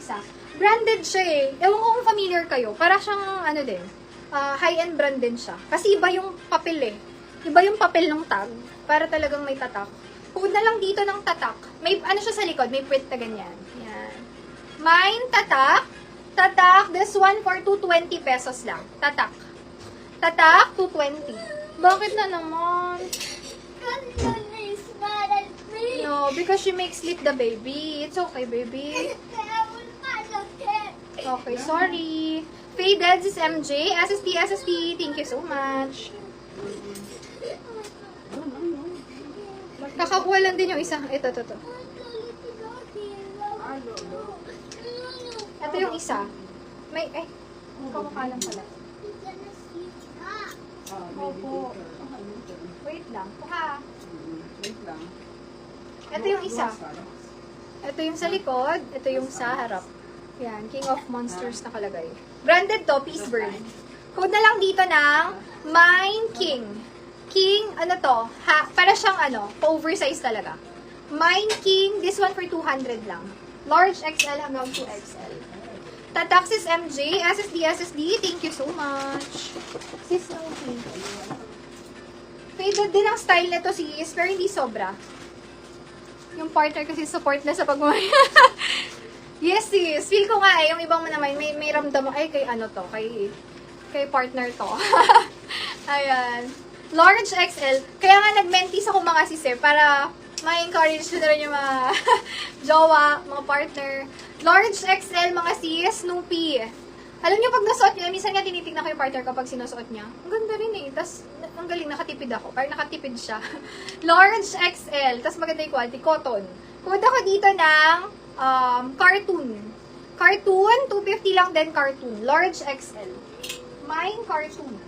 isa. Branded siya eh. Ewan ko kung familiar kayo. Para siyang, ano din, high-end brand din siya. Kasi iba yung papel eh. Iba yung papel ng tag. Para talagang may tatak. Code na lang dito ng tatak. May, ano siya sa likod, may print na ganyan. Yan. Mine, tatak. Tatak, this one for 220 pesos lang. Tatak. Tatak, 220. Bakit na naman? No, because she makes sleep the baby. It's okay, baby. Okay, sorry. Faded is MJ. SSD. Thank you so much. Kakakuha lang din yung isa. Ito. Ito yung isa. May, kamukha lang pala. Opo. Wait lang. Kuha. Wait lang. Ito yung isa. Ito yung sa likod. Ito yung sa harap. Yan. King of Monsters nakalagay. Branded to. Peace Bird. Code na lang dito ng Mine King. King, ano to? Para siyang pa-oversize talaga. Mine King. This one for 200 lang. Large XL hanggang 2XL. Tataxis MJ. SSD. Thank you so much. Sis, okay. Faded din ang style nito sis. Pero hindi sobra. Yung partner kasi support na sa pagmamahal. Yes, sis. Feel ko nga yung ibang naman, may ramdam ay kay to, kay partner to. Ayan. Large XL. Kaya nga nag-mentees ako mga sis para ma-encourage na rin yung mga jowa, mga partner. Large XL mga sis, Snoopy. Alam niyo pag nasuot niya, minsan nga tinitignan ko yung partner ko pag sinusuot niya. Ang ganda rin eh. Tapos, ang galing, nakatipid ako. Parang nakatipid siya. Large XL. Tapos maganda yung quality. Cotton. Code ako dito ng cartoon. Cartoon, 250 lang din cartoon. Large XL. Mine, cartoon.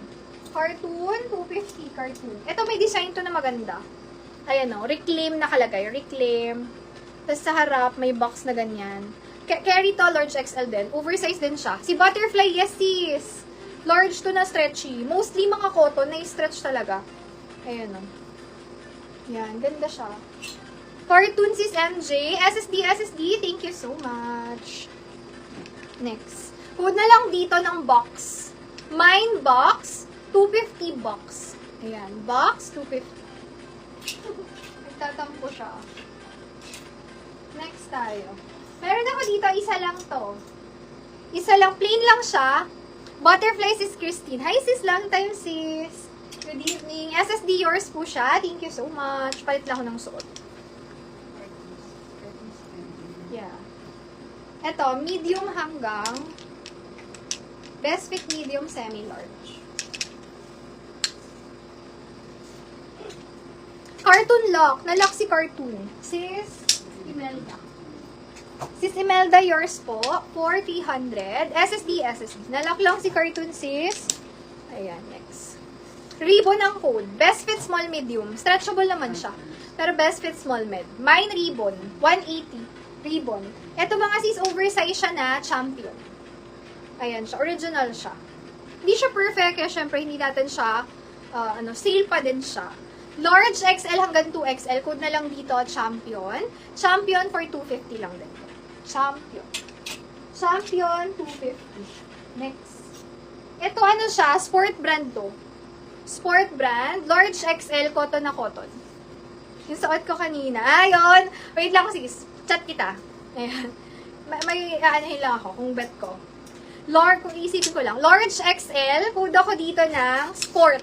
Cartoon, 250 cartoon. Ito may design to na maganda. Ayan o, reclaim nakalagay. Reclaim. Tapos sa harap, may box na ganyan. Carry to, large XL din. Oversize din siya. Si Butterfly, yes sis. Large to na stretchy. Mostly mga cotton na stretch talaga. Ayan o. Yan, ganda siya. Cartoon sis MJ. SSD. Thank you so much. Next. Code na lang dito ng box. Mine box. 250 box. Ayan. Box, 250. Nagtatampo siya. Next tayo. Meron ako dito, isa lang to. Isa lang, plain lang siya. Butterfly sis Christine. Hi sis, long time sis. Good evening. SSD yours po siya. Thank you so much. Palit lang ako ng suot. Yeah. Ito, medium hanggang best fit medium semi-large. Cartoon lock. Na-lock si cartoon. Sis Imelda. Sis Imelda, yours po. 4,300. SSD. Nalock lang si cartoon, sis. Ayan, next. Ribbon ang code. Best fit small medium. Stretchable naman siya. Pero best fit small med. Mine ribbon. 180. Ribbon. Ito mga sis, oversize siya na champion. Ayan siya. Original siya. Hindi siya perfect. Kaya syempre, hindi natin siya, sale pa din siya. Large XL hanggang 2XL. Code na lang dito, champion. Champion for 250 lang din. Champion. Champion, 250. Next. Ito ano siya, sport brand to. Sport brand. Large XL, cotton na cotton. Yung suot ko kanina. Ayun. Wait lang sis. Chat kita. Ayan. May aanahin lang ako kung bet ko. Kung isipin ko lang. Large XL. Code ako dito ng sport.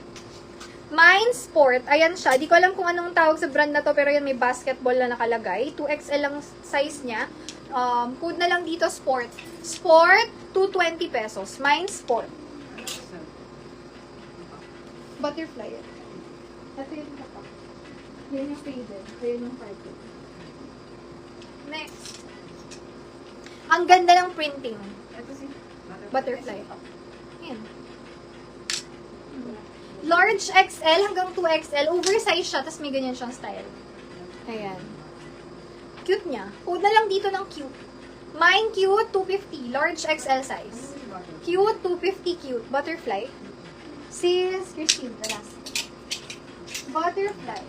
Mine Sport. Ayan siya. Di ko alam kung anong tawag sa brand na to, pero yan may basketball na nakalagay. 2XL lang size niya. Code na lang dito Sport. Sport, 220 pesos. Mine Sport. Butterfly. Ito yung kapak. Yan yung faded. Ayan yung carpet. Next. Ang ganda ng printing. Ito si Butterfly. Ayan. Large XL hanggang 2XL. Oversize siya, tapos may ganyan siyang style. Ayan. Cute niya. Code na lang dito ng cute. Mine cute, 250. Large XL size. Cute, 250 cute. Butterfly. Sis, Christine, the last. Butterfly.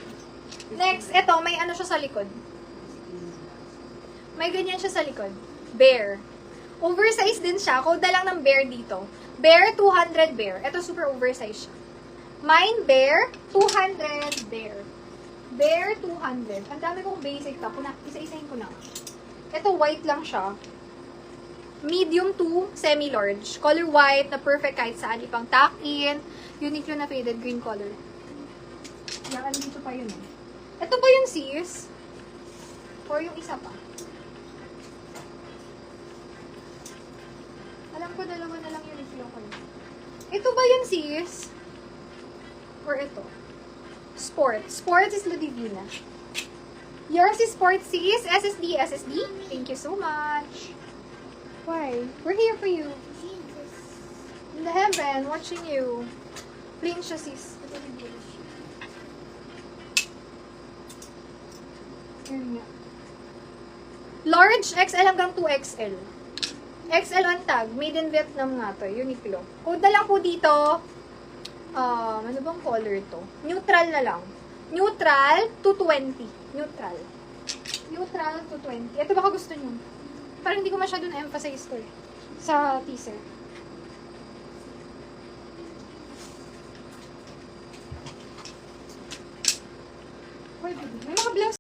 Next, ito, may ano siya sa likod. May ganyan siya sa likod. Bear. Oversized din siya. Code na lang ng Bear dito. Bear, 200 Bear. Ito super oversized siya. Mine, Bear, 200 Bear. Bear, 200. Ang dami kong basic top. Isa-isahin ko na. Ito, white lang siya. Medium to semi-large. Color white na perfect kahit saan ipang tuck-in. Unique yun na faded green color. Yan, dito pa yun eh. Ito ba yun, sis? Or yung isa pa? Alam ko dalawa na lang yung Uniqlo ko. Ito ba yun, sis? Or ito? Sport. Sport is La Divina. Yours is Sport, sis. SSD, SSD. Thank you so much. Why? We're here for you. In the heaven, watching you. Plain siya, sis. Yun nga. Large, XL hanggang 2XL. XL on tag. Made in Vietnam nga to. Uniqlo. Code na lang po dito. Ano bang color to? Neutral na lang. Neutral to 20. Neutral. Neutral to 20. Ito baka gusto nyo. Parang hindi ko masyado na-emphasize to eh. Sa teaser.